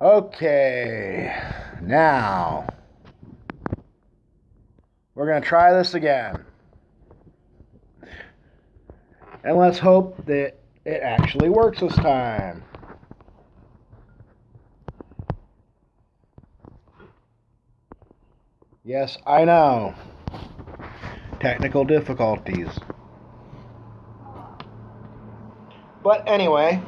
Okay, now we're going to try this again. And let's hope that it actually works this time. Yes, I know. Technical difficulties. But anyway,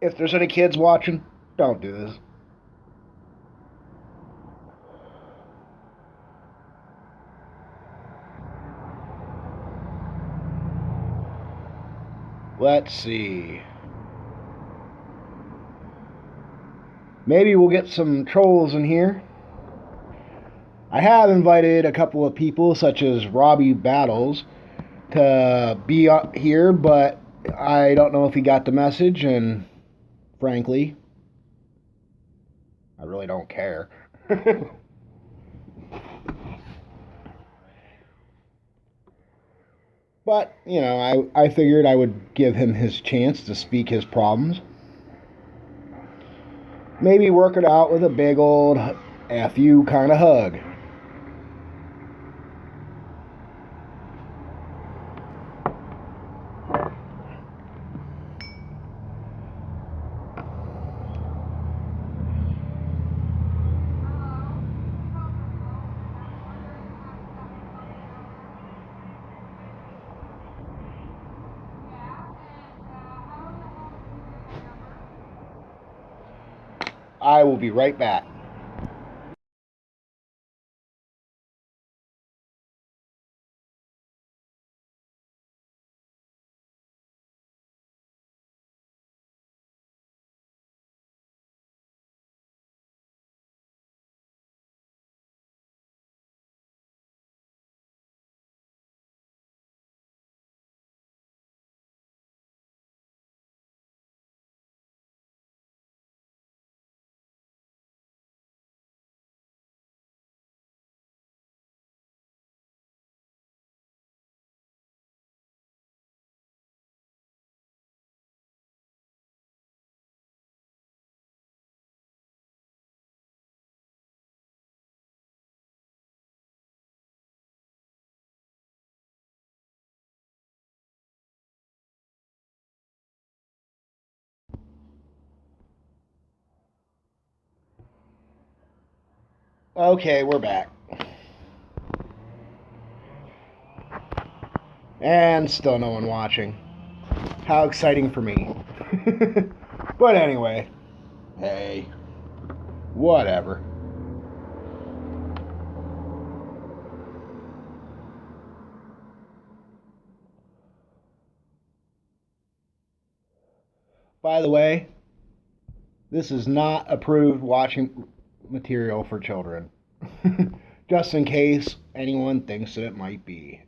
if there's any kids watching, don't do this. Let's see. Maybe we'll get some trolls in here. I have invited a couple of people, such as Robbie Battles, to be here, but I don't know if he got the message, and frankly, I really don't care. But, I figured I would give him his chance to speak his problems. Maybe work it out with a big old F you kind of hug. I will be right back. Okay, we're back. And still no one watching. How exciting for me. But anyway, hey, whatever. By the way, this is not approved watching material for children. Just in case anyone thinks that it might be.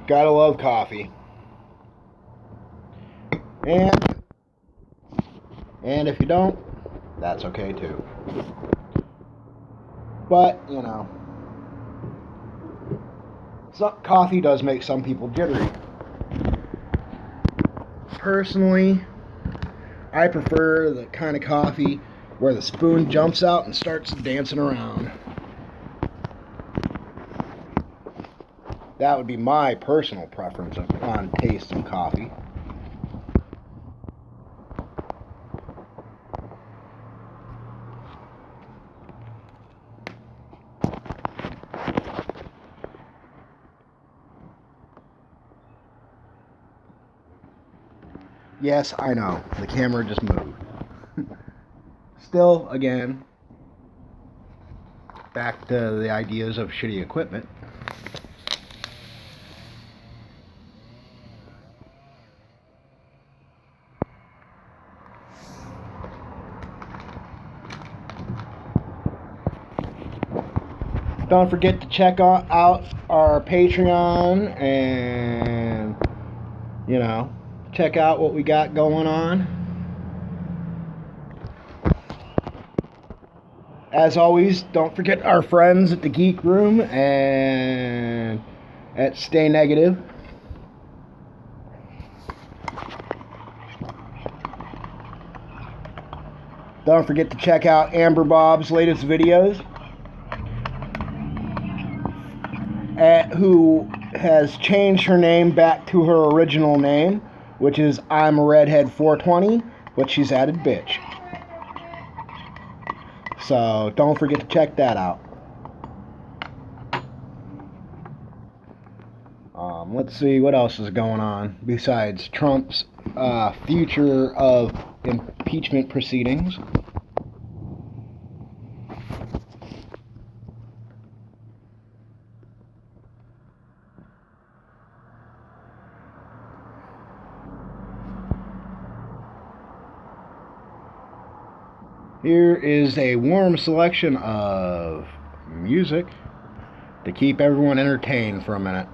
Gotta love coffee. And if you don't, that's okay too. But, coffee does make some people jittery. Personally, I prefer the kind of coffee where the spoon jumps out and starts dancing around. That would be my personal preference on taste of coffee. Yes, I know. The camera just moved. Still, again, back to the ideas of shitty equipment. Don't forget to check out our Patreon and, check out what we got going on. As always, don't forget our friends at the Geek Room and at Stay Negative. Don't forget to check out Amber Bob's latest videos, who has changed her name back to her original name, which is I'm a Redhead 420, but she's added bitch. So don't forget to check that out. Let's see what else is going on besides Trump's future of impeachment proceedings. Here is a warm selection of music to keep everyone entertained for a minute.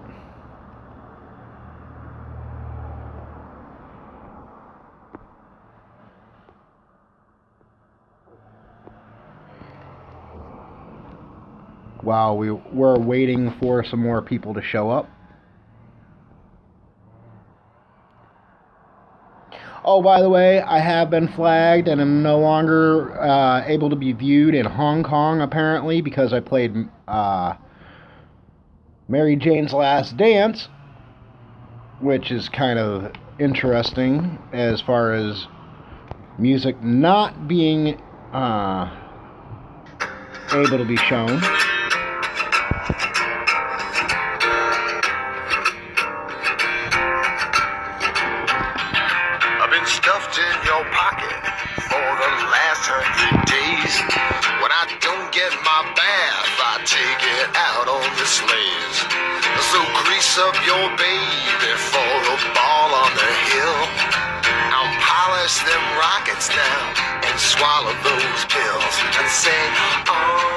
While we're waiting for some more people to show up. Oh, by the way, I have been flagged and am no longer able to be viewed in Hong Kong, apparently, because I played Mary Jane's Last Dance, which is kind of interesting as far as music not being able to be shown. Stuffed in your pocket for the last 100 days. When I don't get my bath, I take it out on the slaves. So grease up your baby for the ball on the hill. I'll polish them rockets now and swallow those pills and sing, oh.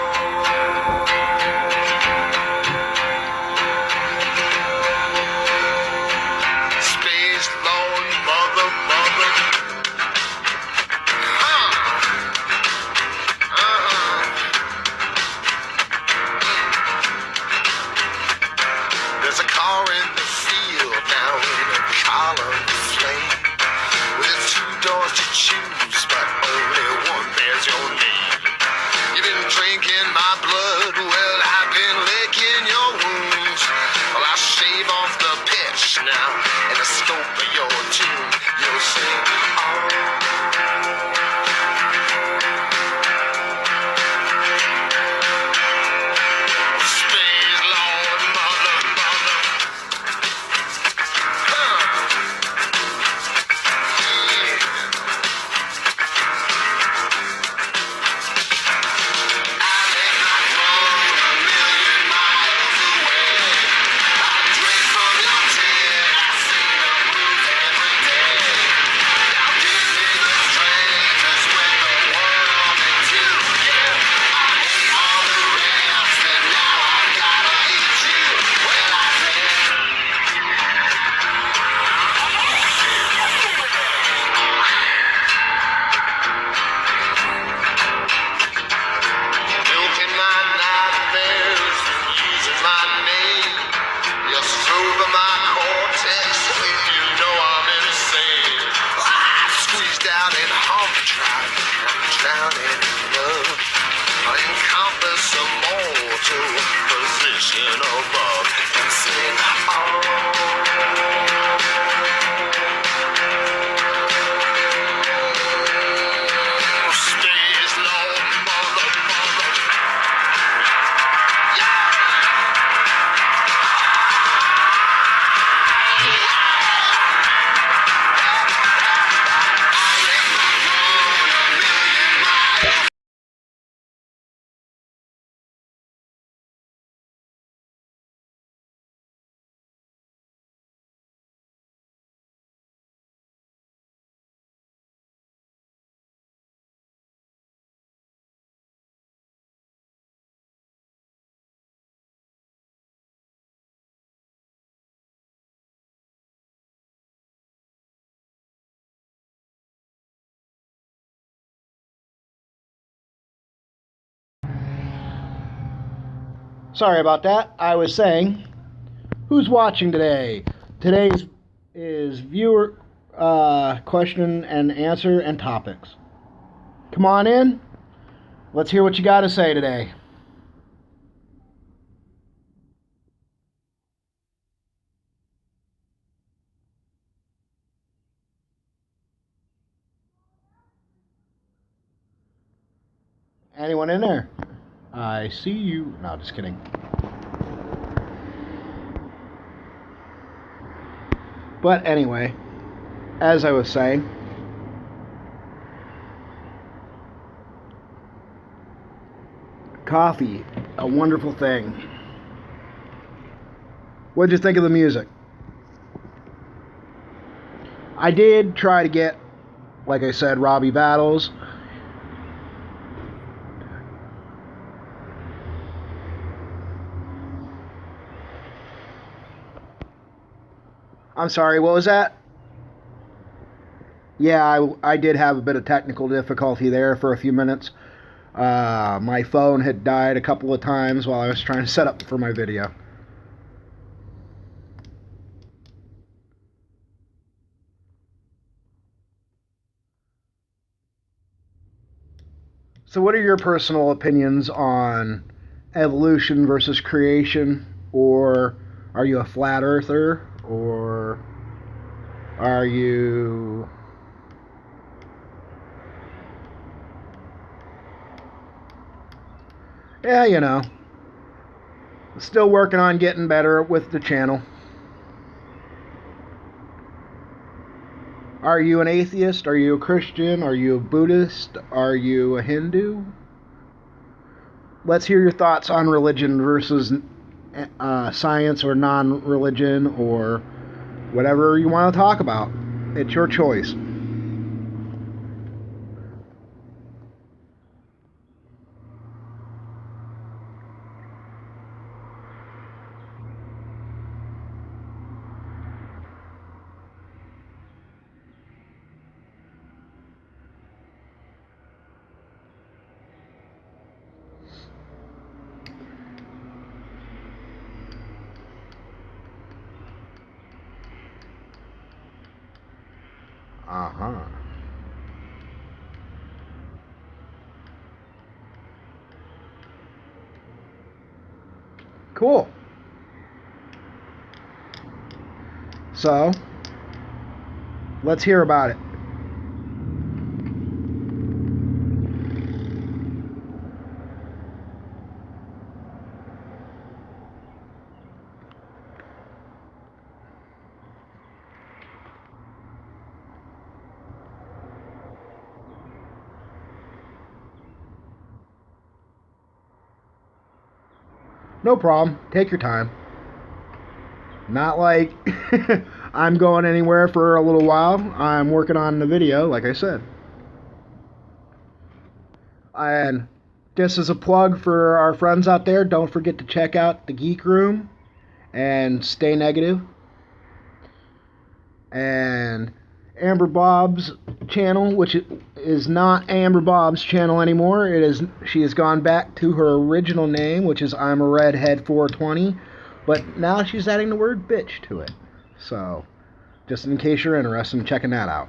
Space Lord, mother. There's a car in the field now in a column of flame, with 2 doors to choose, but only one bears your name. You've been drinking my blood, well, I've been licking your wounds. Well, I'll shave off the pitch now, and the scope of your tune, you'll sing, oh. Drowning in love, encompass a mortal position above, and sing, oh. Sorry about that. I was saying, who's watching today? Today's is viewer question and answer and topics. Come on in. Let's hear what you got to say today. Anyone in there? I see you. No, just kidding. But anyway, as I was saying, coffee, a wonderful thing. What'd you think of the music? I did try to get, like I said, Robbie Battles. I'm sorry, what was that? Yeah, I did have a bit of technical difficulty there for a few minutes. My phone had died a couple of times while I was trying to set up for my video. So what are your personal opinions on evolution versus creation? Or are you a flat earther? Or are you... Yeah, you know. Still working on getting better with the channel. Are you an atheist? Are you a Christian? Are you a Buddhist? Are you a Hindu? Let's hear your thoughts on religion versus science or non-religion or whatever you want to talk about. It's your choice. Uh-huh. Cool. So, let's hear about it. No problem. Take your time. Not like I'm going anywhere for a little while. I'm working on the video, like I said. And just as a plug for our friends out there, don't forget to check out the Geek Room and Stay Negative. And Amber Bob's channel, which is not Amber Bob's channel anymore. She has gone back to her original name, which is I'm a Redhead 420, but now she's adding the word bitch to it. So, just in case you're interested in checking that out.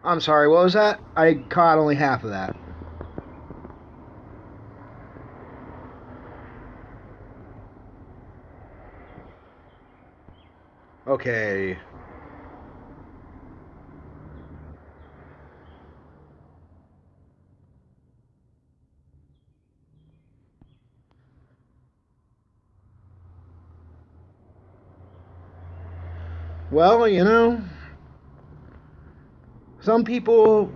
I'm sorry, what was that? I caught only half of that. Okay. Well, you know, some people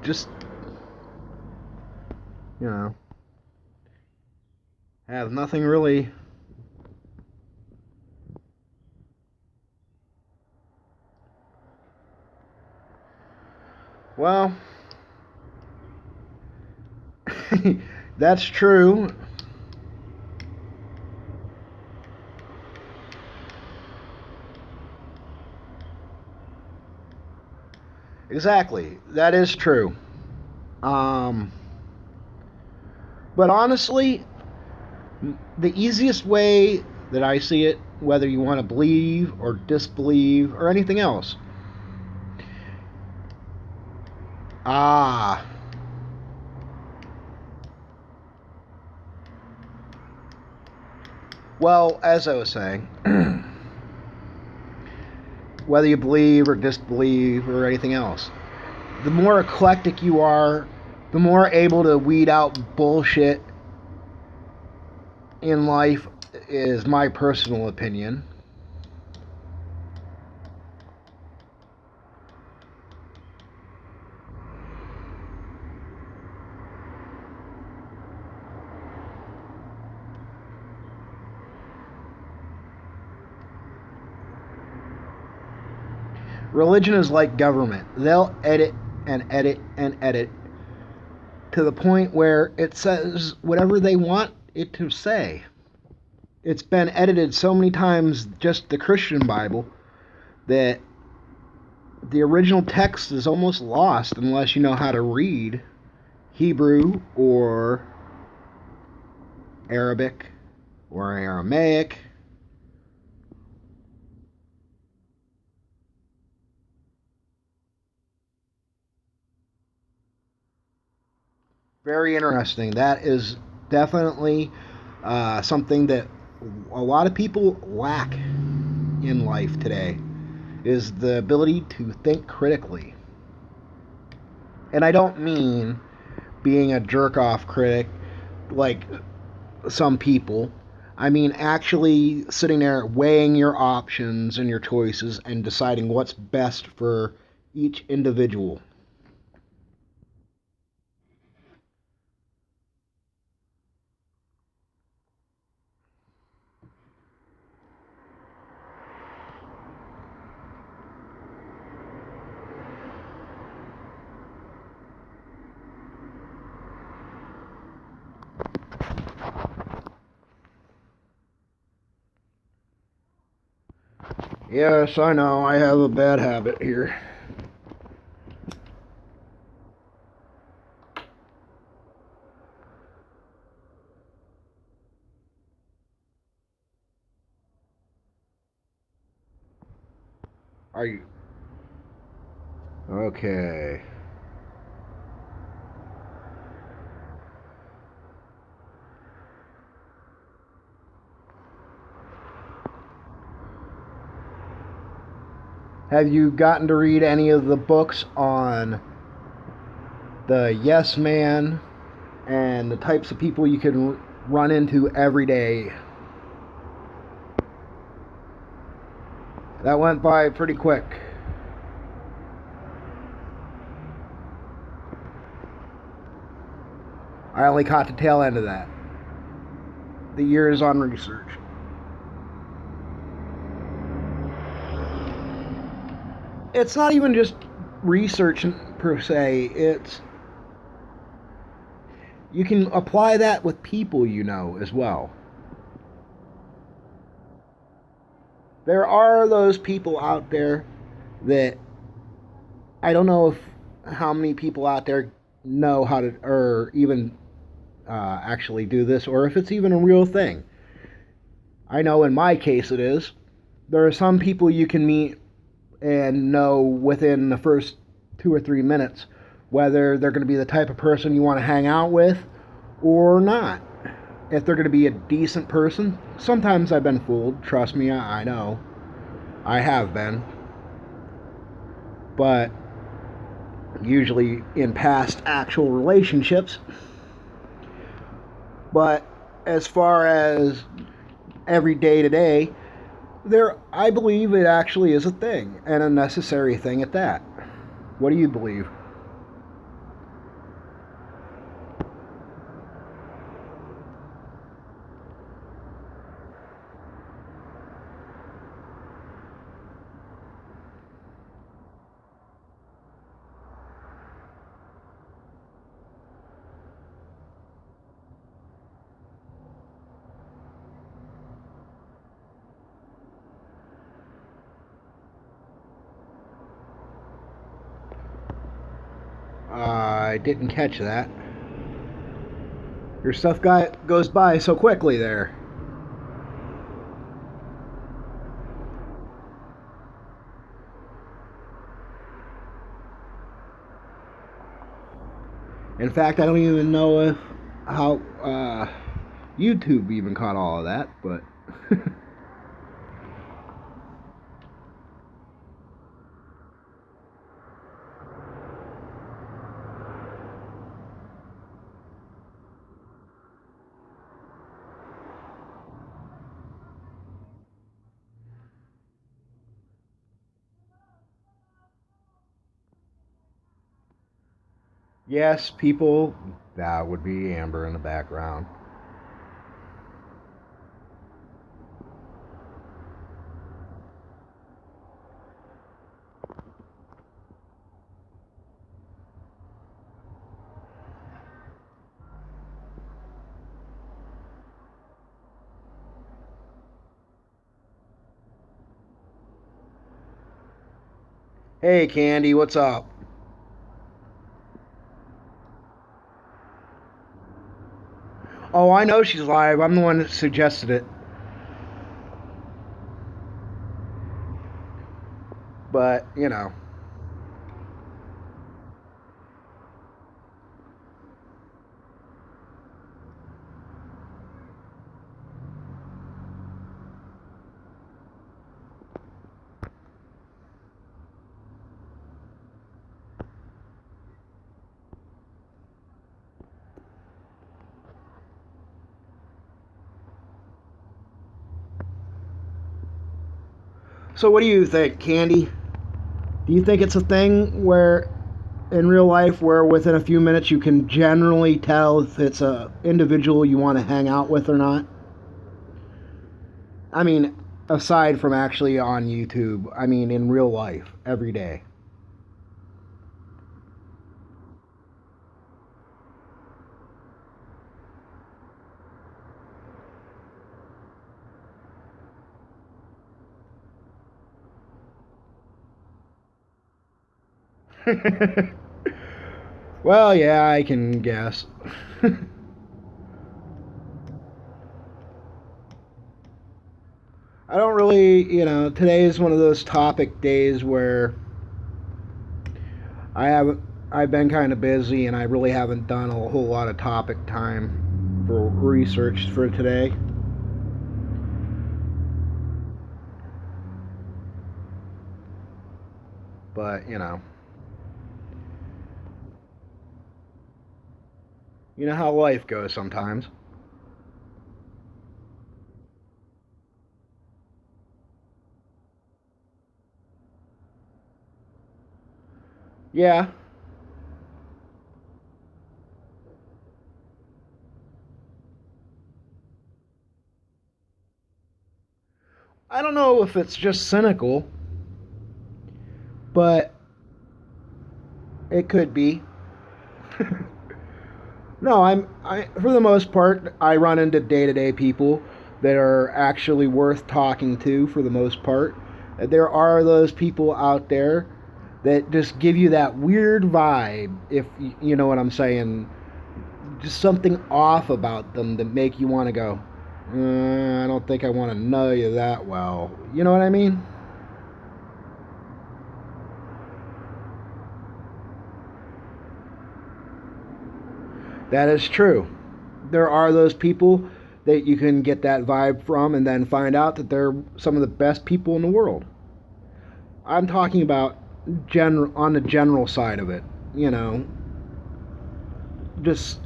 just, you know, have nothing really Well, that's true. Exactly. That is true. Um, but honestly, the easiest way that I see it, whether you want to believe or disbelieve or anything else, ah, well, as I was saying, whether you believe or disbelieve or anything else, the more eclectic you are, the more able to weed out bullshit in life, is my personal opinion. Religion is like government. They'll edit and edit and edit to the point where it says whatever they want it to say. It's been edited so many times, just the Christian Bible, that the original text is almost lost unless you know how to read Hebrew or Arabic or Aramaic. Very interesting. That is definitely something that a lot of people lack in life today, is the ability to think critically. And I don't mean being a jerk off critic like some people. I mean actually sitting there weighing your options and your choices and deciding what's best for each individual. Yes, I know, I have a bad habit here. Are you okay? Have you gotten to read any of the books on the yes man and the types of people you can run into every day? That went by pretty quick. I only caught the tail end of that. The year is on research. It's not even just research per se, it's you can apply that with people you know as well. There are those people out there that I don't know if how many people out there know how to or even actually do this or if it's even a real thing. I know in my case it is. There are some people you can meet and know within the first 2 or 3 minutes whether they're going to be the type of person you want to hang out with or not. If they're going to be a decent person. Sometimes I've been fooled. Trust me, I know. I have been. But usually in past actual relationships. But as far as every day to day, there I believe it actually is a thing and a necessary thing at that. What do you believe? I didn't catch that. Your stuff goes by so quickly there. In fact, I don't even know if how YouTube even caught all of that, but yes, people, that would be Amber in the background. Hey, Candy, what's up? Oh, I know she's live. I'm the one that suggested it. But, you know. So, what do you think, Candy? Do you think it's a thing where, in real life, where within a few minutes you can generally tell if it's a individual you want to hang out with or not? I mean, aside from actually on YouTube, I mean in real life, every day. Well, yeah, I can guess. I don't really, today is one of those topic days where I haven't, I've been kind of busy and I really haven't done a whole lot of topic time for research for today. But, you know how life goes sometimes. Yeah. I don't know if it's just cynical, but it could be. No, I for the most part I run into day-to-day people that are actually worth talking to for the most part. There are those people out there that just give you that weird vibe, if you know what I'm saying. Just something off about them that make you want to go, I don't think I want to know you that well. You know what I mean? That is true. There are those people that you can get that vibe from and then find out that they're some of the best people in the world. I'm talking about on the general side of it, you know. Just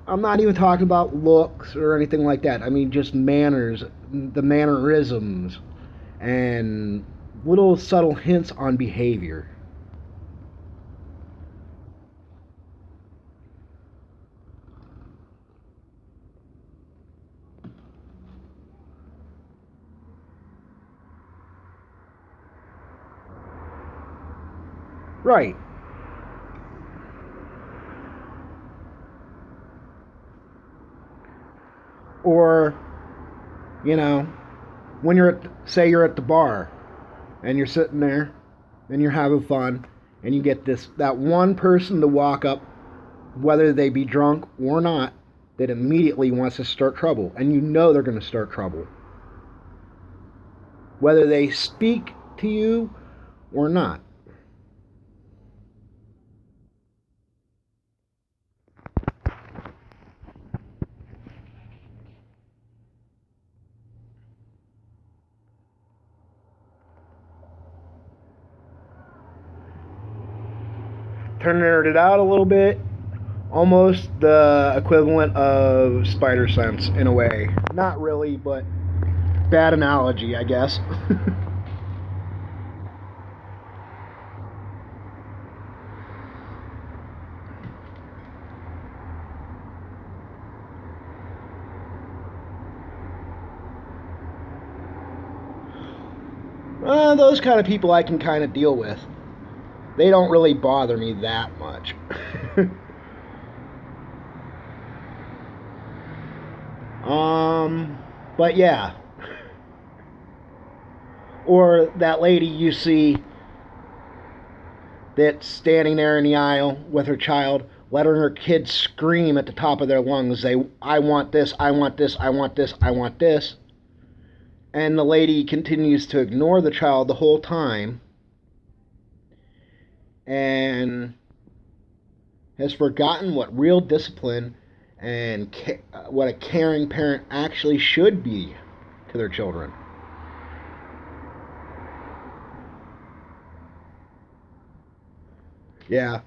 I'm not even talking about looks or anything like that. I mean just manners, the mannerisms and little subtle hints on behavior. Right. Or, you know, when you're say you're at the bar and you're sitting there and you're having fun and you get that one person to walk up, whether they be drunk or not, that immediately wants to start trouble, and you know they're going to start trouble, whether they speak to you or not. Turning it out a little bit, almost the equivalent of Spider Sense in a way. Not really, but bad analogy, I guess. Those kind of people I can kind of deal with. They don't really bother me that much. But yeah. Or that lady you see that's standing there in the aisle with her child, letting her kids scream at the top of their lungs, I want this, I want this, I want this, I want this. And the lady continues to ignore the child the whole time and has forgotten what real discipline and what a caring parent actually should be to their children. Yeah.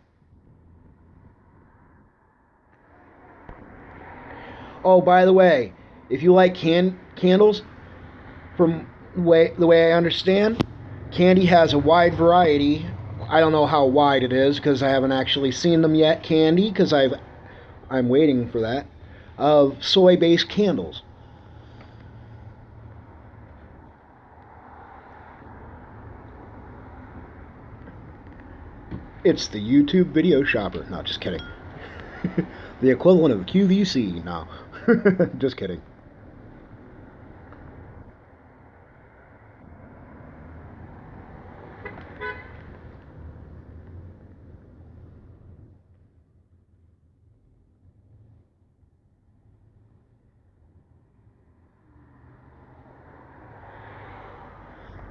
Oh, by the way, if you like candles, from the way I understand, Candy has a wide variety. I don't know how wide it is because I haven't actually seen them yet, Candy, because I'm waiting for that, of soy-based candles. It's the YouTube video shopper. No, just kidding. The equivalent of QVC. No, just kidding.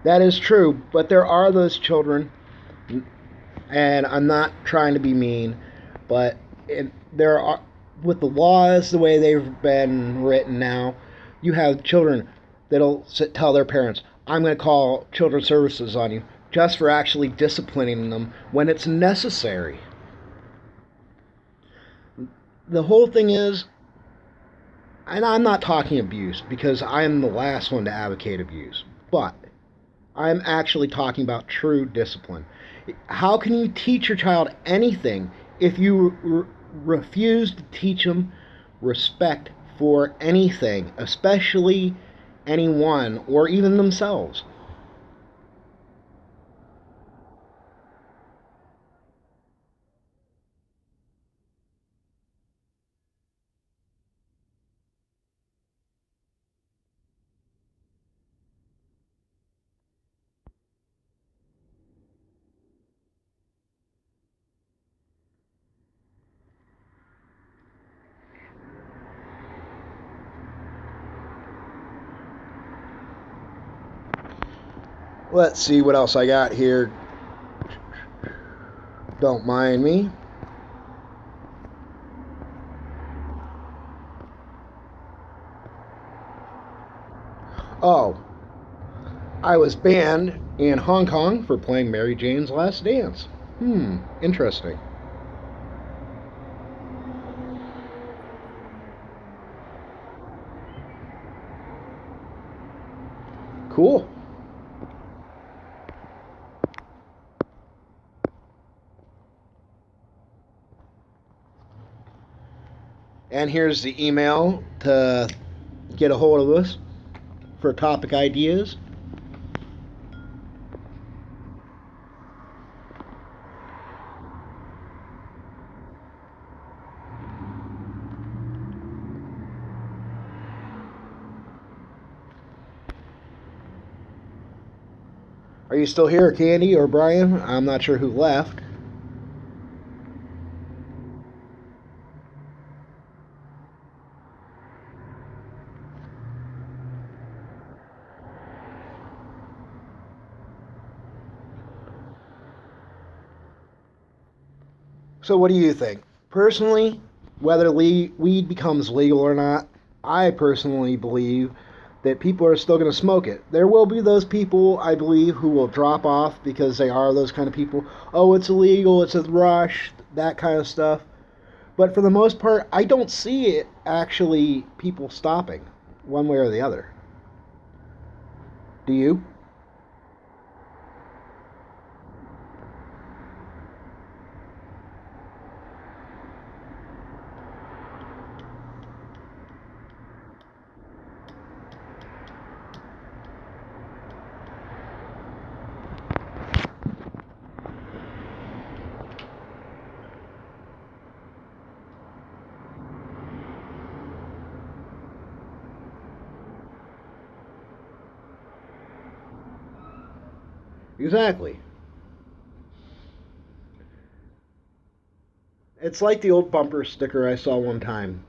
That is true, but there are those children, and I'm not trying to be mean, but there are, with the laws the way they've been written now, you have children that'll tell their parents, I'm going to call children's services on you, just for actually disciplining them when it's necessary. The whole thing is, and I'm not talking abuse, because I'm the last one to advocate abuse, but I'm actually talking about true discipline. How can you teach your child anything if you refuse to teach them respect for anything, especially anyone or even themselves? Let's see what else I got here. Don't mind me. Oh, I was banned in Hong Kong for playing Mary Jane's Last Dance. Interesting. Cool. And here's the email to get a hold of us for topic ideas. Are you still here, Candy or Brian? I'm not sure who left. So, what do you think? Personally, whether weed becomes legal or not, I personally believe that people are still going to smoke it. There will be those people, I believe, who will drop off because they are those kind of people. Oh, it's illegal, it's a rush, that kind of stuff. But for the most part, I don't see it actually people stopping one way or the other. Do you? Exactly. It's like the old bumper sticker I saw one time.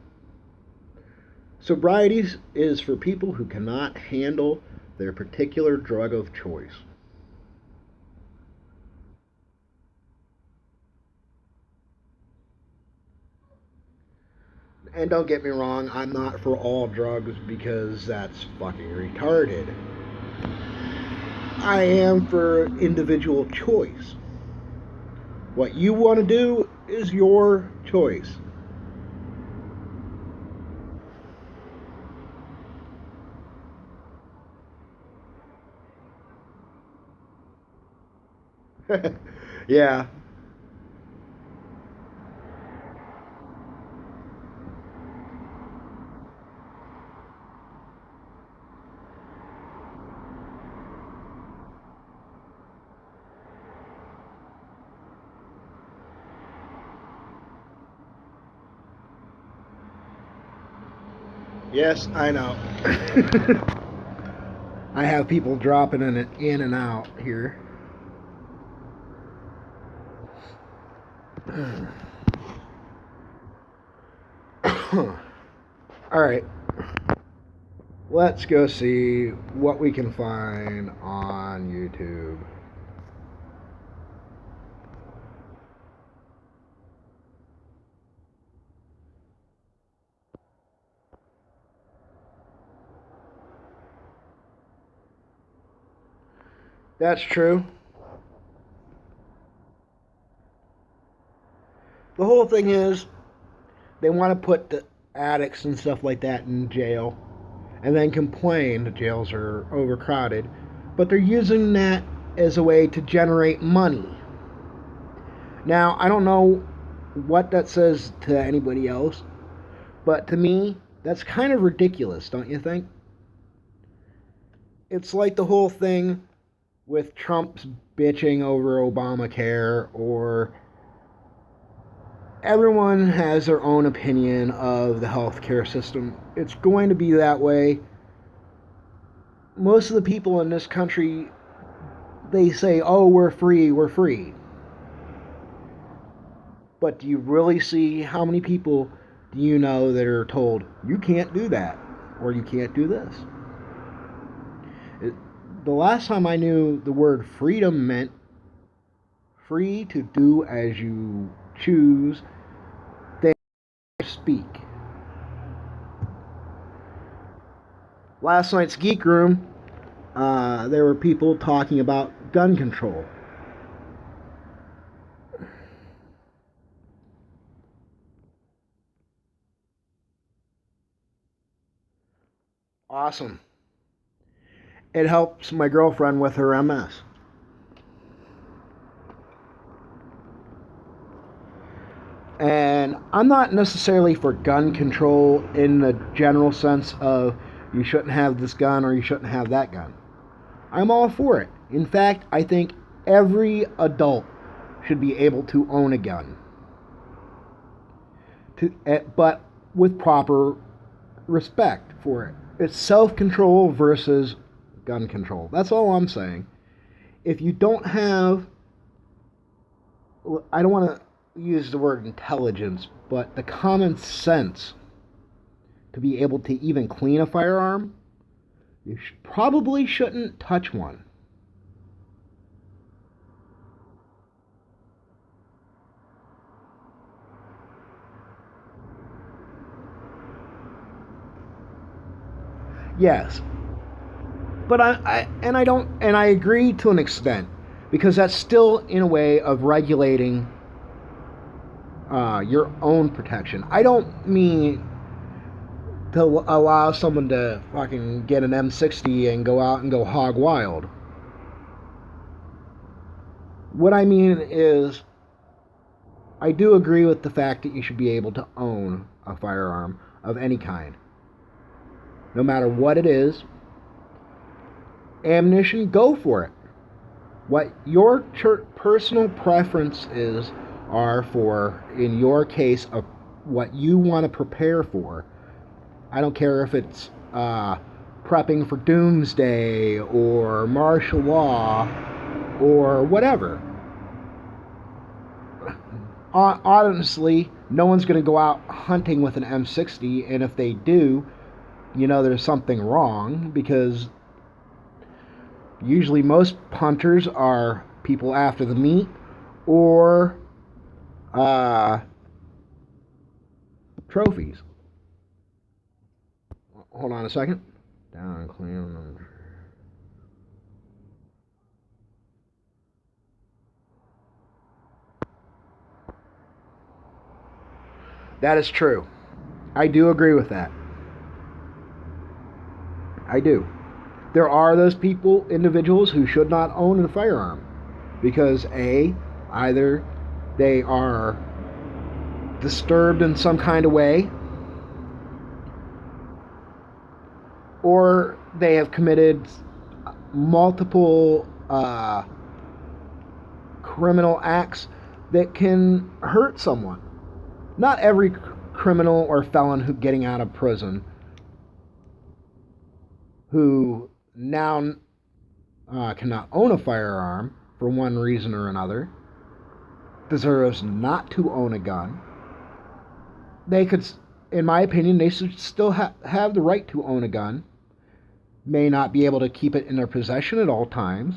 Sobriety is for people who cannot handle their particular drug of choice. And don't get me wrong, I'm not for all drugs because that's fucking retarded. I am for individual choice. What you want to do is your choice. Yeah. Yes, I know. I have people dropping in and out here. All right. Let's go see what we can find on YouTube. That's true. The whole thing is they want to put the addicts and stuff like that in jail and then complain the jails are overcrowded, but they're using that as a way to generate money. Now, I don't know what that says to anybody else, but to me, that's kind of ridiculous, don't you think? It's like the whole thing with Trump's bitching over Obamacare, or everyone has their own opinion of the healthcare system. It's going to be that way. Most of the people in this country, they say, oh, we're free, we're free. But do you really see how many people do you know that are told, you can't do that, or you can't do this? The last time I knew the word freedom meant free to do as you choose, then speak. Last night's Geek Room, there were people talking about gun control. Awesome. It helps my girlfriend with her MS. And I'm not necessarily for gun control in the general sense of you shouldn't have this gun or you shouldn't have that gun. I'm all for it. In fact, I think every adult should be able to own a gun. But with proper respect for it. It's self-control versus gun control. That's all I'm saying. If you don't have, I don't want to use the word intelligence, but the common sense to be able to even clean a firearm, you probably shouldn't touch one. Yes, but I agree to an extent because that's still in a way of regulating your own protection. I don't mean to allow someone to fucking get an M60 and go out and go hog wild. What I mean is, I do agree with the fact that you should be able to own a firearm of any kind, no matter what it is. Ammunition, go for it. What your personal preferences are for, in your case, of what you want to prepare for. I don't care if it's prepping for doomsday or martial law or whatever. Honestly, no one's going to go out hunting with an M60, and if they do, there's something wrong, because usually most hunters are people after the meat or trophies. Hold on a second. Down and clean. That is true. I do agree with that. I do. There are those individuals who should not own a firearm because either they are disturbed in some kind of way, or they have committed multiple criminal acts that can hurt someone. Not every criminal or felon who getting out of prison who now cannot own a firearm for one reason or another deserves not to own a gun. They could, in my opinion, they should still have the right to own a gun. May not be able to keep it in their possession at all times.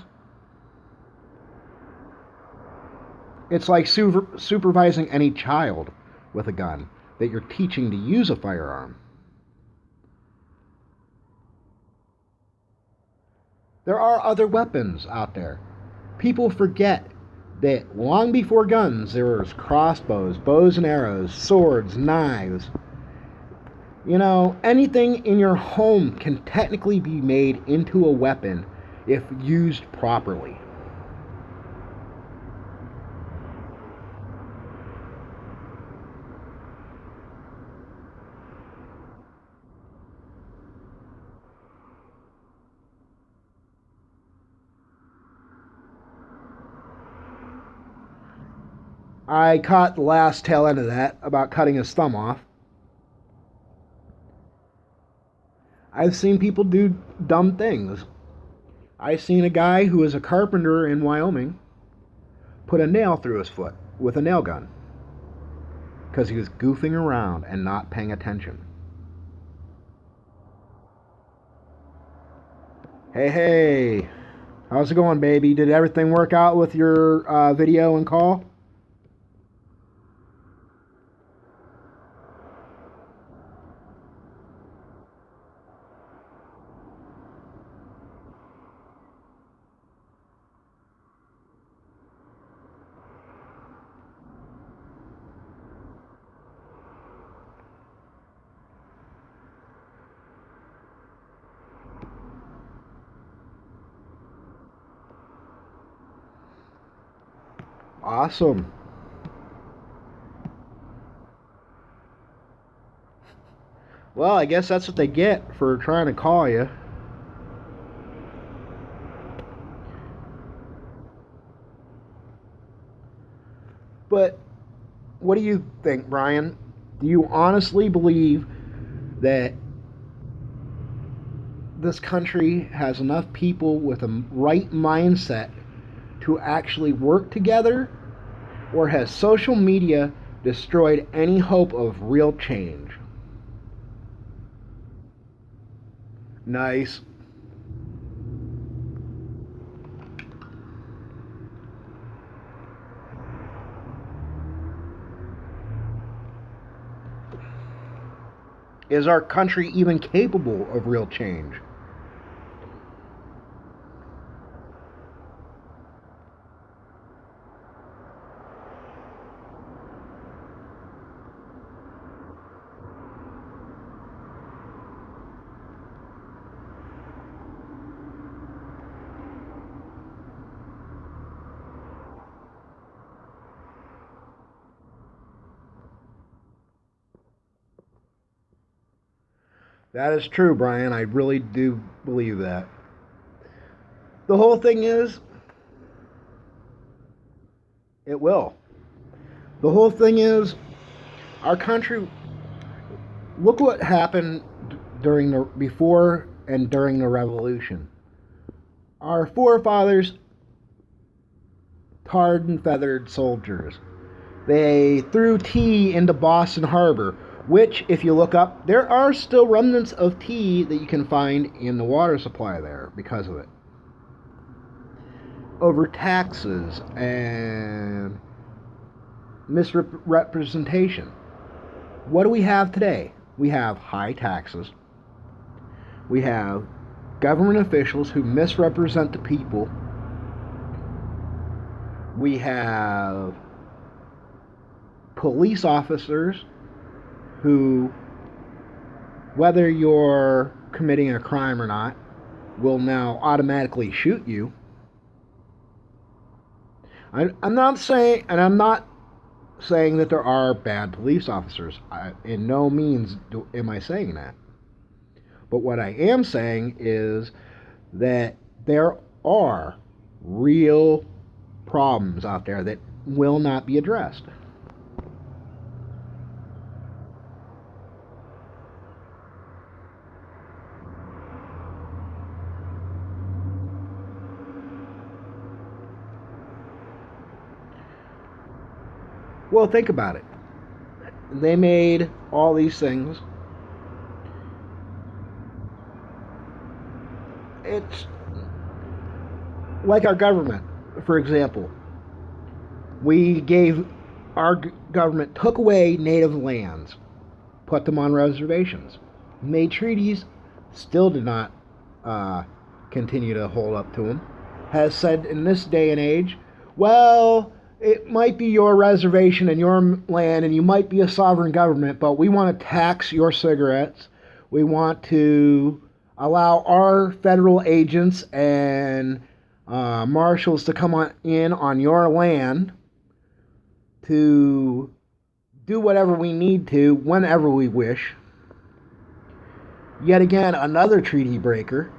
It's like supervising any child with a gun that you're teaching to use a firearm. There are other weapons out there. People forget that long before guns, there was crossbows, bows and arrows, swords, knives. Anything in your home can technically be made into a weapon if used properly. I caught the last tail end of that about cutting his thumb off. I've seen people do dumb things. I've seen a guy who is a carpenter in Wyoming put a nail through his foot with a nail gun because he was goofing around and not paying attention. Hey, how's it going, baby? Did everything work out with your video and call? Awesome. Well, I guess that's what they get for trying to call you. But what do you think, Brian? Do you honestly believe that this country has enough people with a right mindset to actually work together? Or has social media destroyed any hope of real change? Nice. Is our country even capable of real change? That is true, Brian. I really do believe that. The whole thing is, it will. The whole thing is, our country. Look what happened during the before and during the revolution. Our forefathers tarred and feathered soldiers. They threw tea into Boston Harbor, which, if you look up, there are still remnants of tea that you can find in the water supply there because of it. Over taxes and misrepresentation. What do we have today? We have high taxes. We have government officials who misrepresent the people. We have police officers who, whether you're committing a crime or not, will now automatically shoot you. I'm not saying that there are bad police officers. In no means am I saying that. But what I am saying is that there are real problems out there that will not be addressed. Well, think about it. They made all these things. It's like our government, for example. Our government took away native lands, put them on reservations, made treaties, still did not continue to hold up to them. Has said in this day and age, well, it might be your reservation and your land, and you might be a sovereign government, but we want to tax your cigarettes. We want to allow our federal agents and marshals to come in on your land to do whatever we need to whenever we wish. Yet again, another treaty breaker.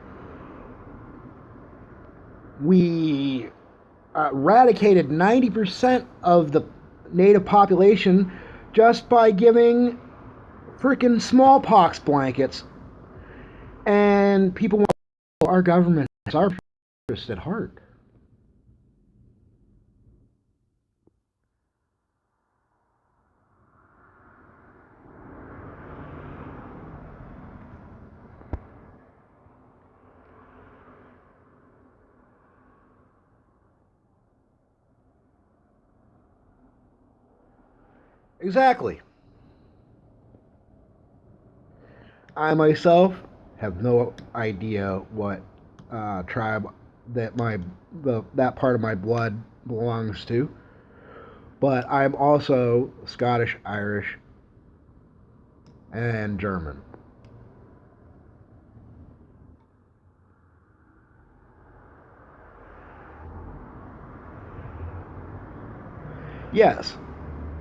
We eradicated 90% of the native population just by giving freaking smallpox blankets. And people want our government is our interest at heart. Exactly. I myself have no idea what tribe that that part of my blood belongs to, but I'm also Scottish, Irish, and German. Yes,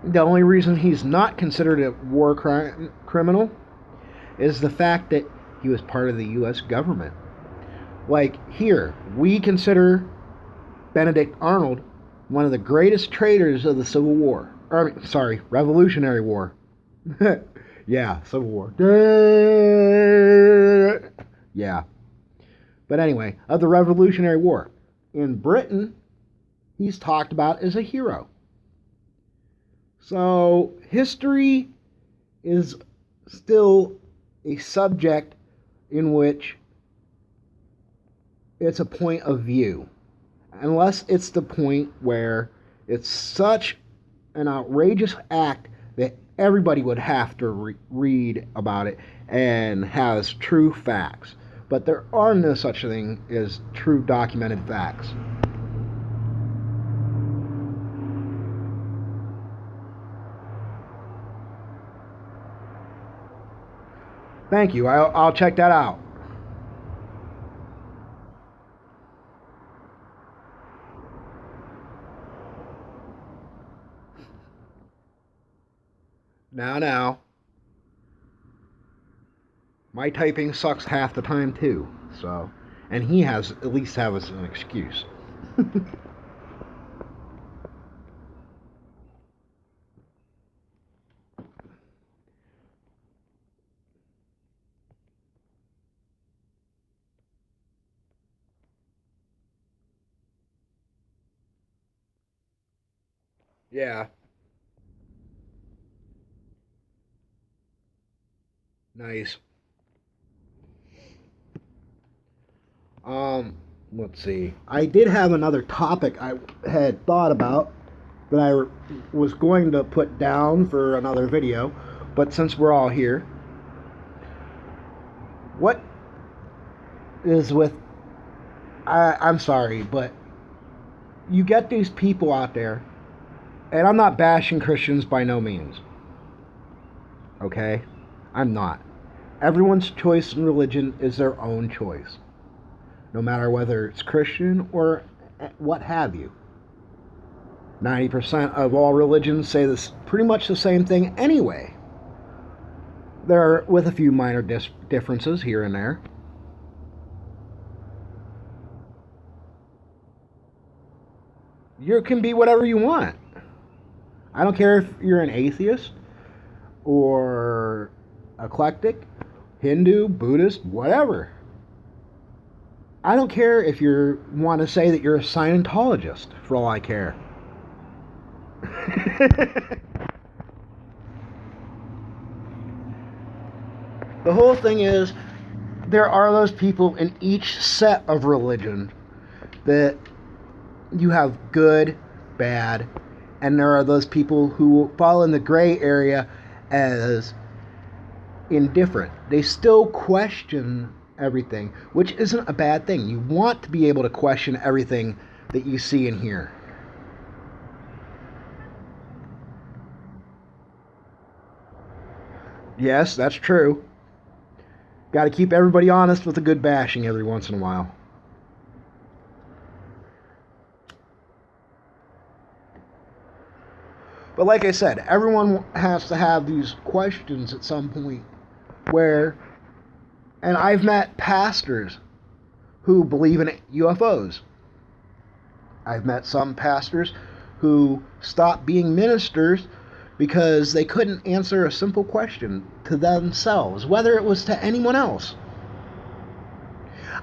the only reason he's not considered a criminal is the fact that he was part of the U.S. government. Like here, we consider Benedict Arnold one of the greatest traitors of the Civil War. Revolutionary War. Yeah, Civil War. Yeah. But anyway, of the Revolutionary War. In Britain, he's talked about as a hero. So, history is still a subject in which it's a point of view. Unless it's the point where it's such an outrageous act that everybody would have to read about it and has true facts. But there are no such thing as true documented facts. Thank you. I'll check that out. Now. My typing sucks half the time too, so, and he has at least has an excuse. Yeah. Nice. Let's see. I did have another topic I had thought about that I was going to put down for another video, but since we're all here, what is with I'm sorry, but you get these people out there, and I'm not bashing Christians by no means. Okay? I'm not. Everyone's choice in religion is their own choice, no matter whether it's Christian or what have you. 90% of all religions say this pretty much the same thing anyway. There are with a few minor differences here and there. You can be whatever you want. I don't care if you're an atheist or eclectic, Hindu, Buddhist, whatever. I don't care if you want to say that you're a Scientologist, for all I care. The whole thing is, there are those people in each set of religion that you have good, bad, and there are those people who fall in the gray area as indifferent. They still question everything, which isn't a bad thing. You want to be able to question everything that you see and hear. Yes, that's true. Got to keep everybody honest with a good bashing every once in a while. But like I said, everyone has to have these questions at some point where, and I've met pastors who believe in UFOs. I've met some pastors who stopped being ministers because they couldn't answer a simple question to themselves, whether it was to anyone else.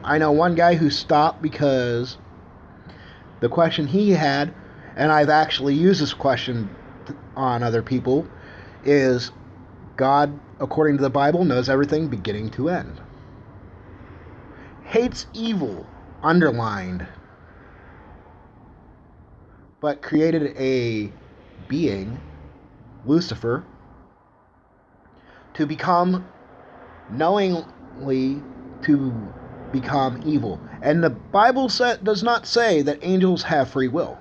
I know one guy who stopped because the question he had, and I've actually used this question on other people, is God, according to the Bible, knows everything beginning to end. Hates evil, underlined, but created a being, Lucifer, to become knowingly to become evil. And the Bible does not say that angels have free will.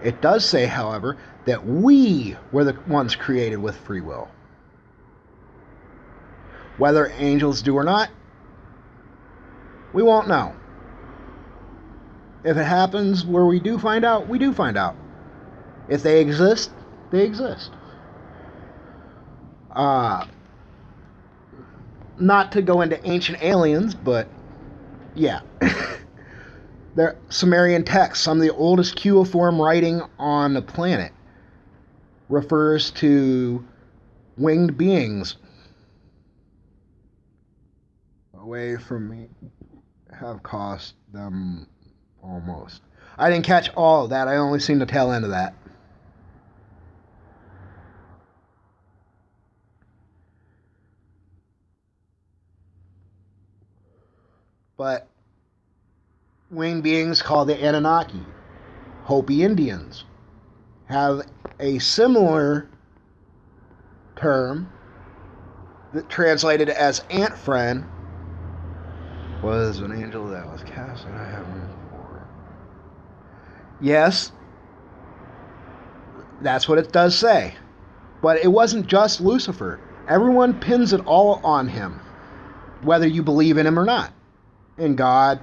It does say, however, that we were the ones created with free will. Whether angels do or not, we won't know. If it happens where we do find out, we do find out. If they exist, they exist. Not to go into ancient aliens, but yeah. Their Sumerian texts, some of the oldest cuneiform writing on the planet, refers to winged beings. Away from me have cost them almost. I didn't catch all of that. I only seen the tail end of that. But winged beings called the Anunnaki, Hopi Indians, have a similar term that translated as ant friend was an angel that was cast out of heaven for. Yes, that's what it does say. But it wasn't just Lucifer. Everyone pins it all on him, whether you believe in him or not. In God,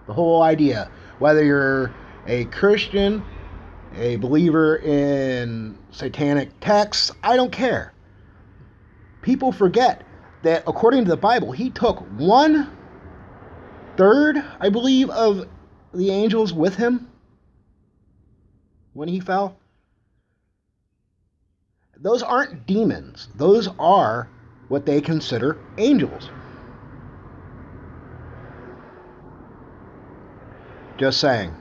the whole idea. Whether you're a Christian, a believer in satanic texts, I don't care. People forget that according to the Bible, he took 1/3, I believe, of the angels with him when he fell. Those aren't demons. Those are what they consider angels. Just saying.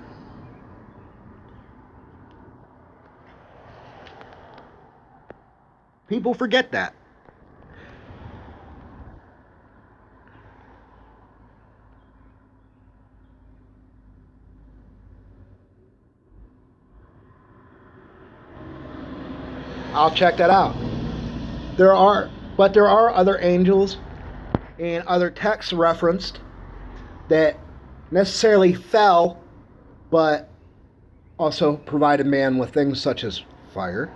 People forget that. I'll check that out. There are other angels and other texts referenced that necessarily fell, but also provided man with things such as fire.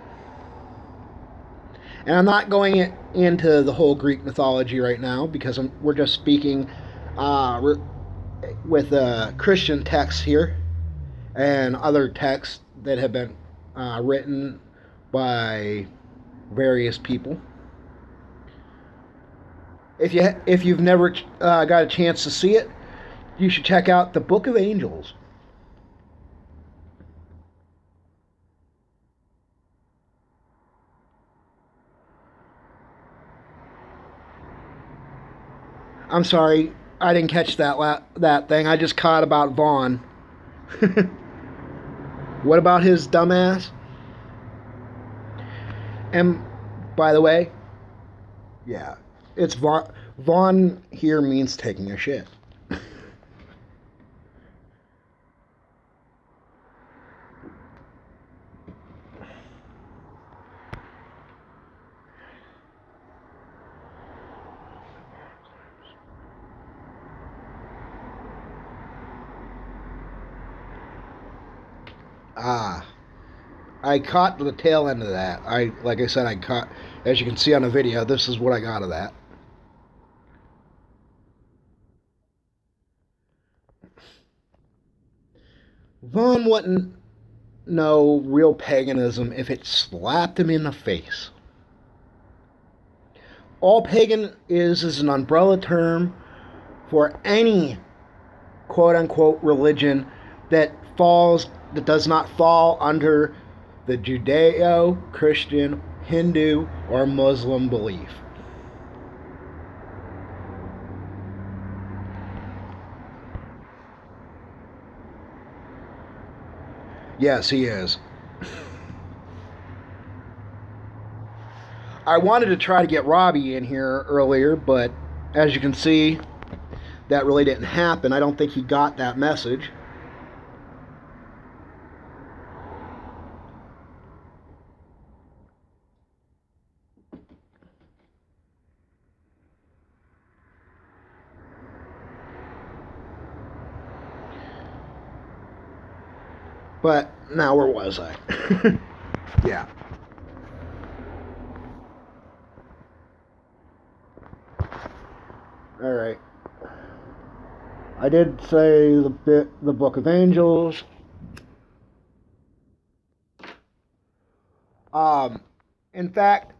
And I'm not going into the whole Greek mythology right now because we're just speaking with Christian texts here and other texts that have been written by various people. If you've never got a chance to see it, you should check out the Book of Angels. I'm sorry, I didn't catch that thing. I just caught about Vaughn. What about his dumbass? And by the way, yeah, it's Vaughn. Vaughn here means taking a shit. I caught the tail end of that. Like I said, I caught, as you can see on the video, this is what I got of that. Vaughn wouldn't know real paganism if it slapped him in the face. All pagan is an umbrella term for any quote-unquote religion that does not fall under the Judeo-Christian, Hindu, or Muslim belief. Yes, he is. I wanted to try to get Robbie in here earlier, but as you can see, that really didn't happen. I don't think he got that message. But now, where was I? Yeah. All right. I did say the Book of Angels. In fact,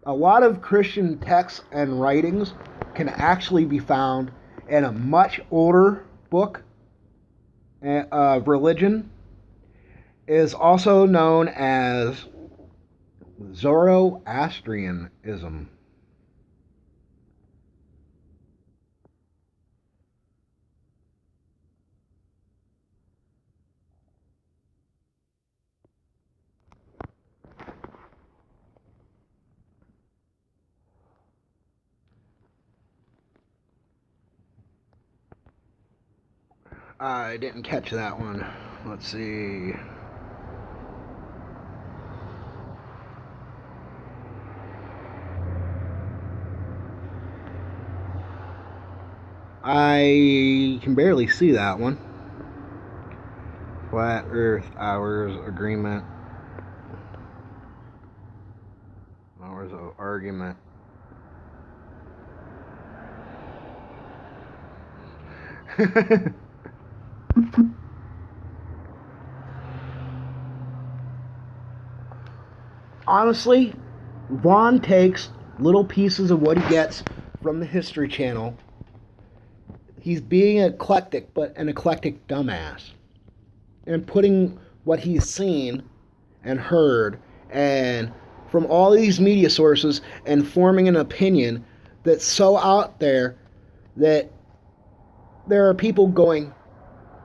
a lot of Christian texts and writings can actually be found in a much older book of religion. It is also known as Zoroastrianism. I didn't catch that one. Let's see. I can barely see that one. Flat Earth Hours Agreement. Hours of Argument. Honestly, Vaughn takes little pieces of what he gets from the History Channel. He's being eclectic, but an eclectic dumbass. And putting what he's seen and heard and from all these media sources and forming an opinion that's so out there that there are people going,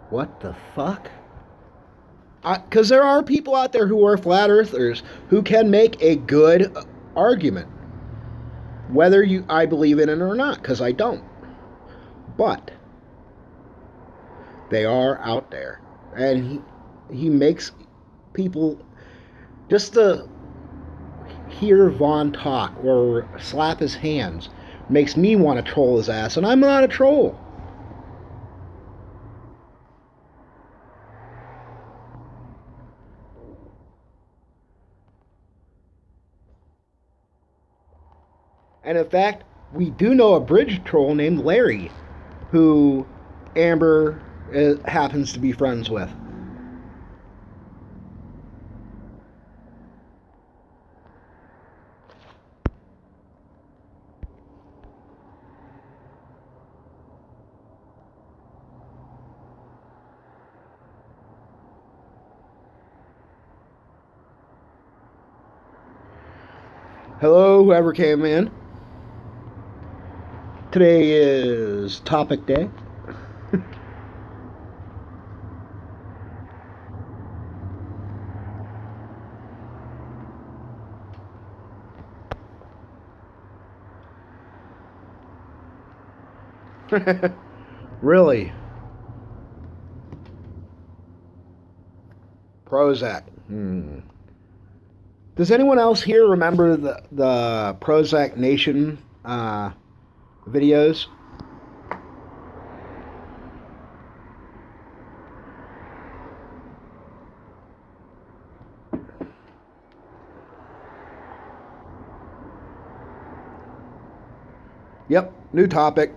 what the fuck? Because there are people out there who are flat earthers who can make a good argument, whether I believe in it or not, because I don't. But they are out there, and he makes people just to hear Vaughn talk or slap his hands makes me want to troll his ass, and I'm not a troll. And in fact, we do know a bridge troll named Larry, who Amber happens to be friends with. Hello, whoever came in. Today is topic day. Really? Prozac. Does anyone else here remember the Prozac Nation videos? Yep, new topic.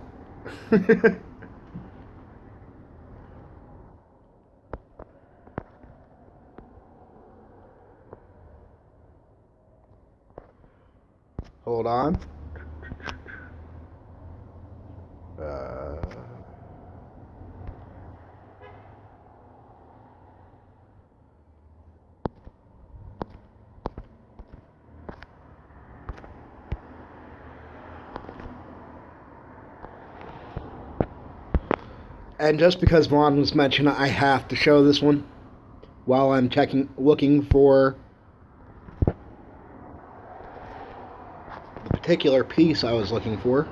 Hold on. Uh, and just because Vaughn was mentioned, I have to show this one while I'm looking for the particular piece I was looking for.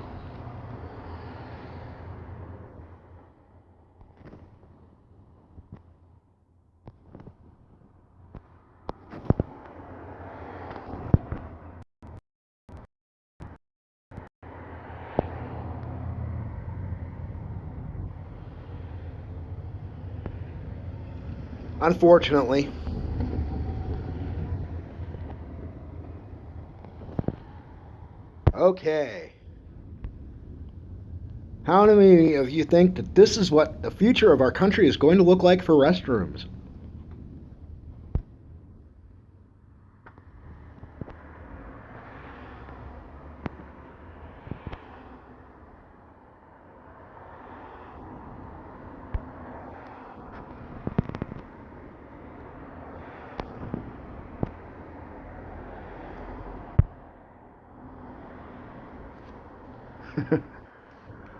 Unfortunately. Okay. How many of you think that this is what the future of our country is going to look like for restrooms?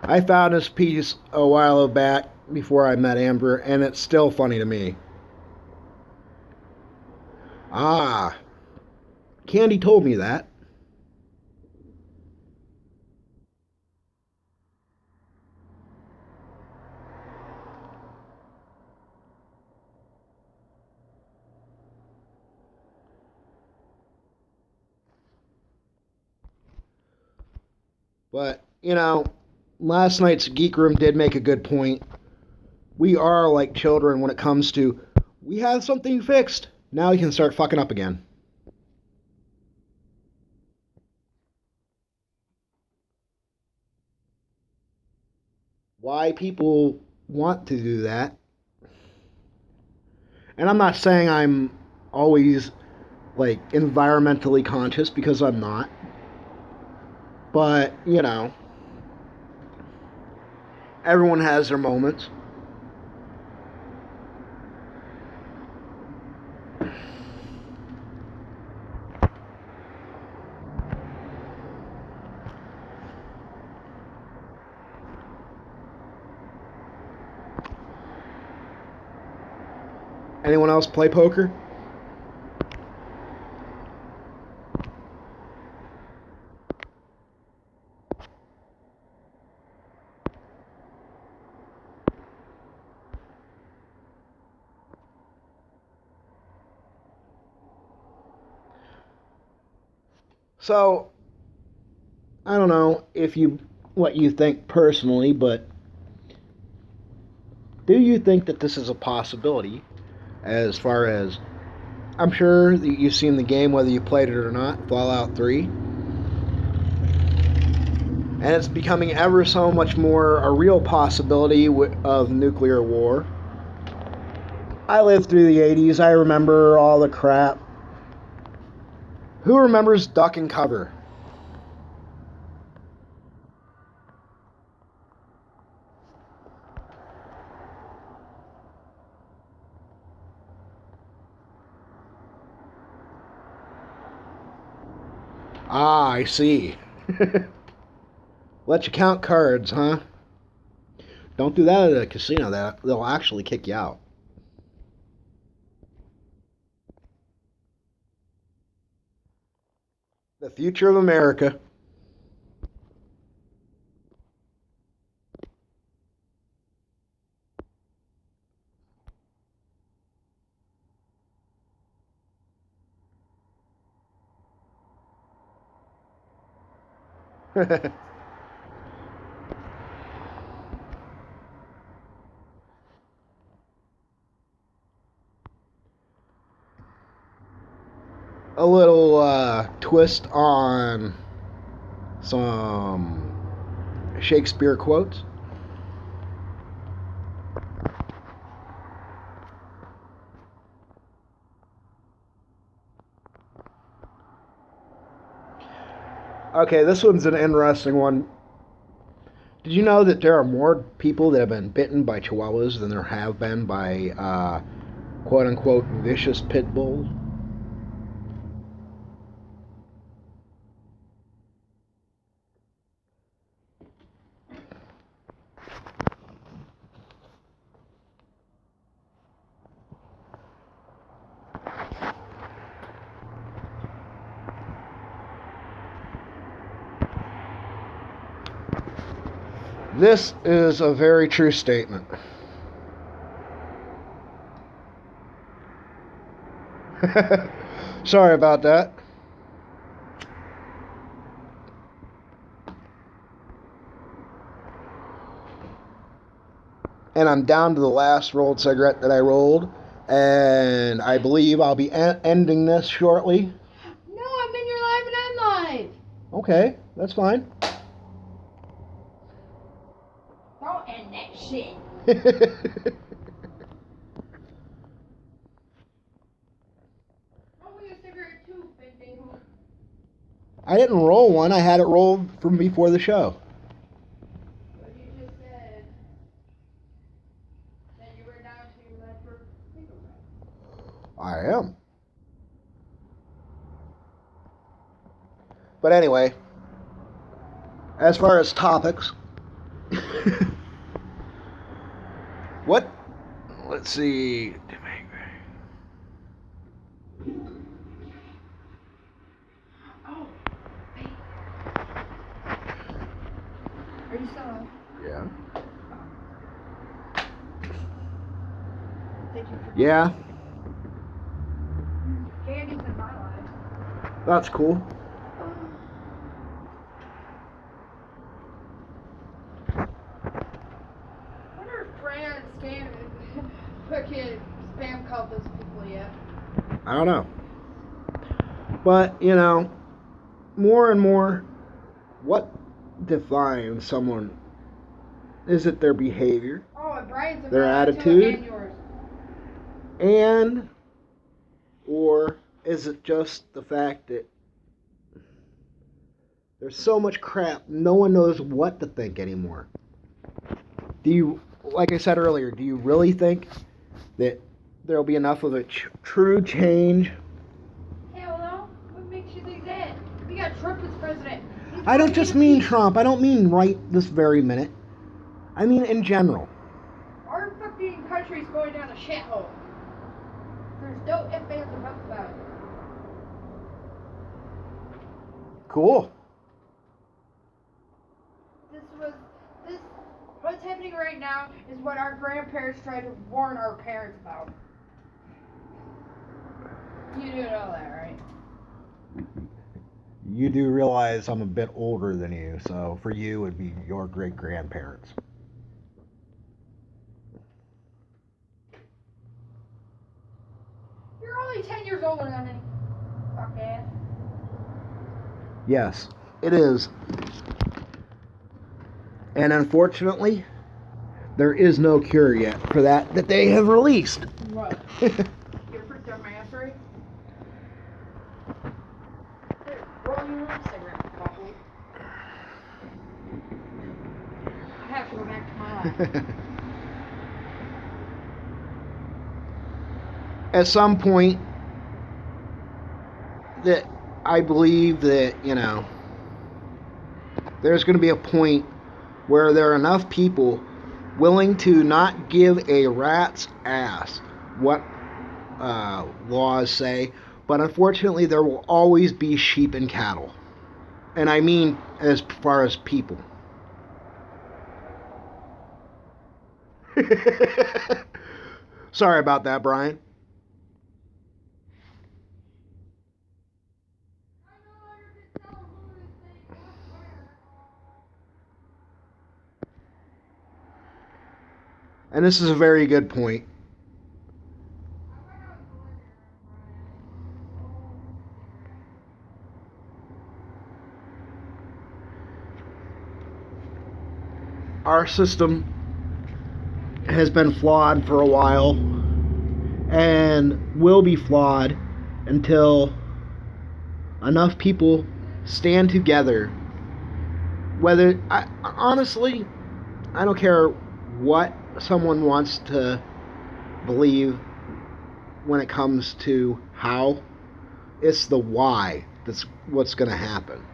I found this piece a while back before I met Amber, and it's still funny to me. Ah, Candy told me that. But, last night's Geek Room did make a good point. We are like children when it comes to, we have something fixed. Now you can start fucking up again. Why people want to do that. And I'm not saying I'm always like environmentally conscious, because I'm not. But, you know, everyone has their moments. Anyone else play poker? So, I don't know what you think personally, but do you think that this is a possibility? As far as, I'm sure that you've seen the game, whether you played it or not, Fallout 3. And it's becoming ever so much more a real possibility of nuclear war. I lived through the 80s. I remember all the crap. Who remembers Duck and Cover? Ah, I see. Let you count cards, huh? Don't do that at a casino. They'll actually kick you out. The future of America. A little twist on some Shakespeare quotes. Okay, this one's an interesting one. Did you know that there are more people that have been bitten by chihuahuas than there have been by quote unquote vicious pit bulls? This is a very true statement. Sorry about that. And I'm down to the last rolled cigarette that I rolled, and I believe I'll be ending this shortly. No, I'm in your live and I'm live. Okay, that's fine. Don't end that shit. Roll me a cigarette too, bending. I didn't roll one. I had it rolled from before the show. But you just said that you were down to your left for cigarette. I am. But anyway, as far as topics, what? Let's see. Oh, wait. Are you still on? Yeah. Thank you for Yeah, Candy's in my life. that's cool. I don't know. But, more and more, what defines someone? Is it their behavior? Oh, and Brian's a Their man attitude? and yours. Or is it just the fact that there's so much crap, no one knows what to think anymore? Like I said earlier, do you really think that there'll be enough of a true change? Hell no. What makes you think that? We got Trump as president. I don't just mean Trump. I don't mean right this very minute. I mean in general. Our fucking country's going down a shithole. There's no ifs, ands, or buts about it. Cool. What's happening right now is what our grandparents tried to warn our parents about. You do know that, right? You do realize I'm a bit older than you, so for you it'd be your great-grandparents. You're only 10 years older than me. Fuck ass. Yes, it is. And unfortunately, there is no cure yet for that they have released. What? You're for dumbass, right? Here, roll your own cigarette, Coffee. I have to go back to my life. At some point, that I believe that, there's going to be a point where there are enough people willing to not give a rat's ass what laws say, but unfortunately there will always be sheep and cattle. And I mean as far as people. Sorry about that, Brian. And this is a very good point. Our system has been flawed for a while and will be flawed until enough people stand together. Honestly, I don't care what someone wants to believe when it comes to how. It's the why that's what's going to happen.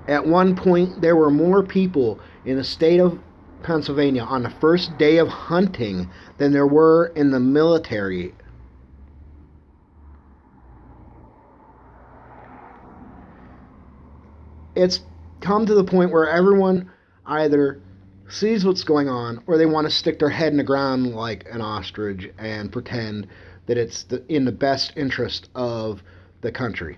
At one point, there were more people in the state of Pennsylvania on the first day of hunting than there were in the military. It's come to the point where everyone either sees what's going on or they want to stick their head in the ground like an ostrich and pretend that it's in the best interest of the country.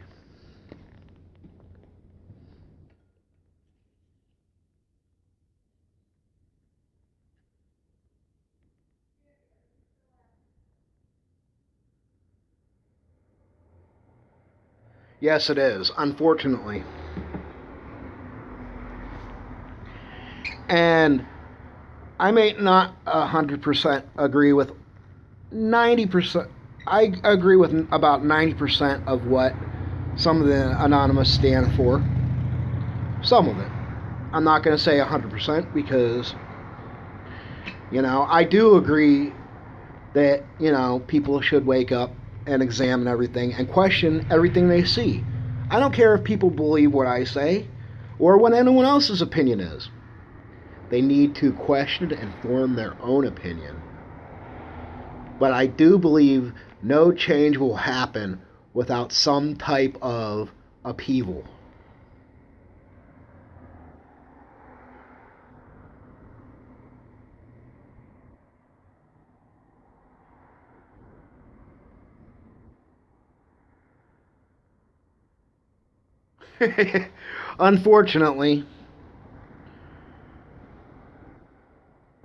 Yes, it is, unfortunately. And I may not 100% agree with 90%. I agree with about 90% of what some of the Anonymous stand for. Some of it. I'm not going to say 100% because, I do agree that, people should wake up and examine everything and question everything they see. I don't care if people believe what I say or what anyone else's opinion is. They need to question and form their own opinion. But I do believe no change will happen without some type of upheaval. Unfortunately,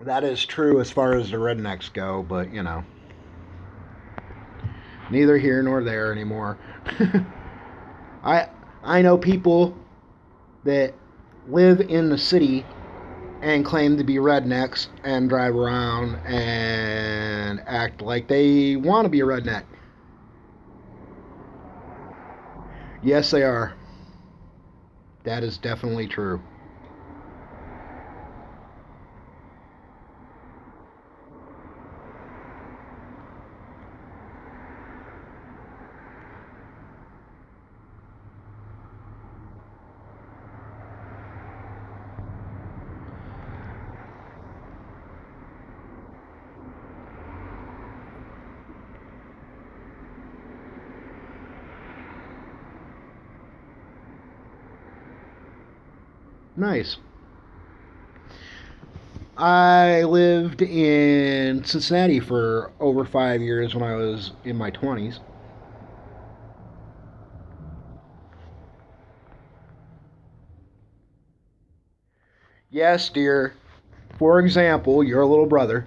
That is true as far as the rednecks go, but you know, neither here nor there anymore. I I know people that live in the city and claim to be rednecks and drive around and act like they want to be a redneck. Yes, they are. That is definitely true. Nice. I lived in Cincinnati for over 5 years when I was in my 20s. Yes, dear. For example, your little brother.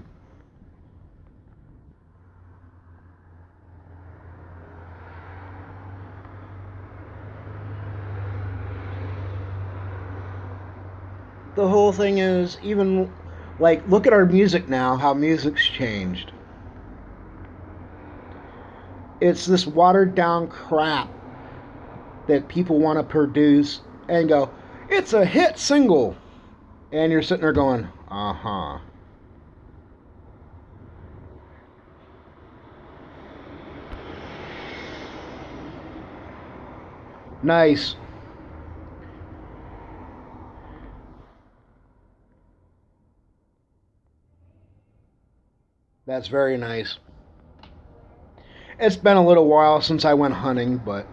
The whole thing is, even like, look at our music now, how music's changed. It's this watered down crap that people want to produce and go, it's a hit single. And you're sitting there going, uh huh. Nice. That's very nice. It's been a little while since I went hunting, but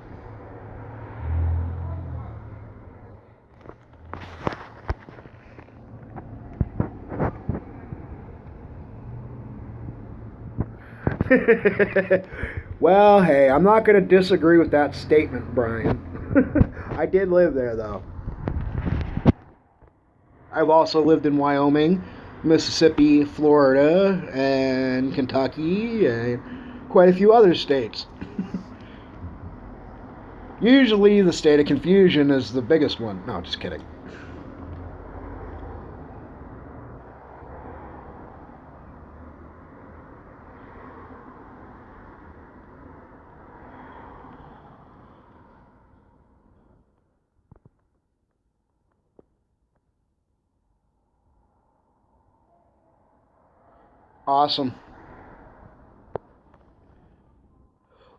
well, hey, I'm not going to disagree with that statement, Brian. I did live there, though. I've also lived in Wyoming, Mississippi, Florida, and Kentucky, and quite a few other states. Usually, the state of confusion is the biggest one. No, just kidding. Awesome.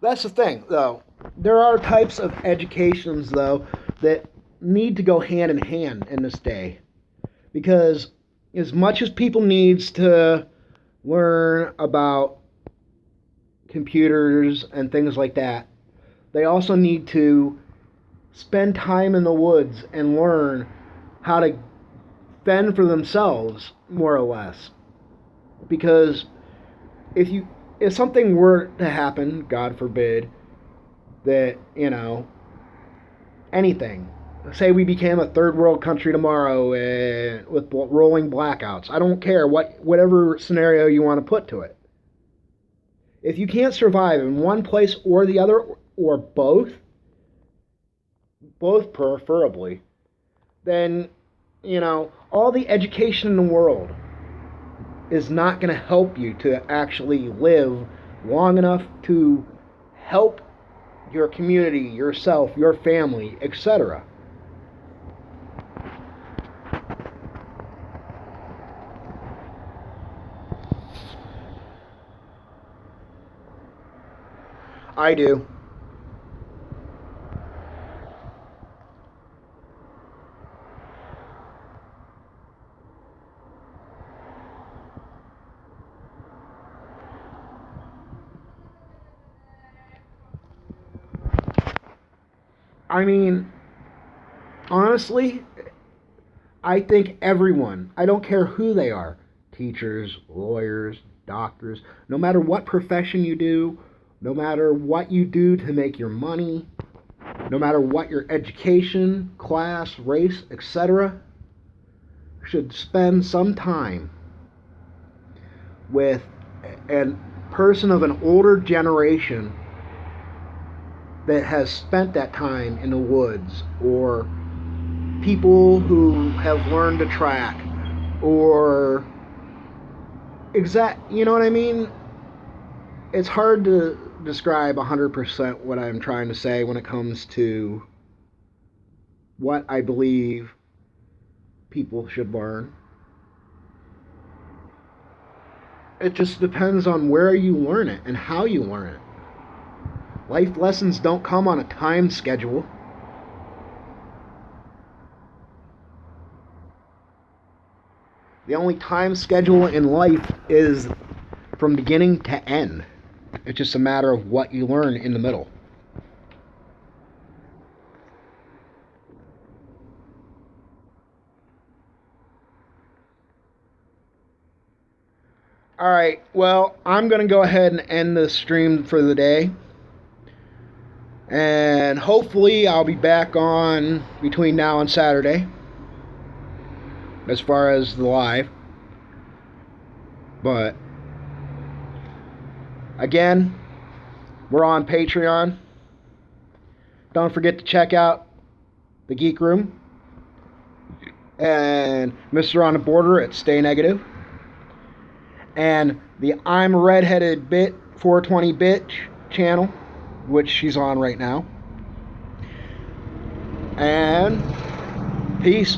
That's the thing, though. There are types of educations, though, that need to go hand in hand in this day. Because as much as people needs to learn about computers and things like that, they also need to spend time in the woods and learn how to fend for themselves, more or less. Because if something were to happen, God forbid, that, you know, anything, say we became a third world country tomorrow with rolling blackouts, I don't care whatever scenario you want to put to it. If you can't survive in one place or the other, or both preferably, then, you know, all the education in the world is not going to help you to actually live long enough to help your community, yourself, your family, etc. I do. I mean, honestly, I think everyone, I don't care who they are, teachers, lawyers, doctors, no matter what profession you do, no matter what you do to make your money, no matter what your education, class, race, etc., should spend some time with a person of an older generation that has spent that time in the woods, or people who have learned to track, or you know what I mean? It's hard to describe 100% what I'm trying to say when it comes to what I believe people should learn. It just depends on where you learn it and how you learn it. Life lessons don't come on a time schedule. The only time schedule in life is from beginning to end. It's just a matter of what you learn in the middle. Alright, well, I'm going to go ahead and end the stream for the day. And hopefully I'll be back on between now and Saturday, as far as the live. But again, we're on Patreon. Don't forget to check out the Geek Room and Mr. on the Border at Stay Negative, and the I'm a Redheaded Bit 420 Bitch channel, which she's on right now. And peace.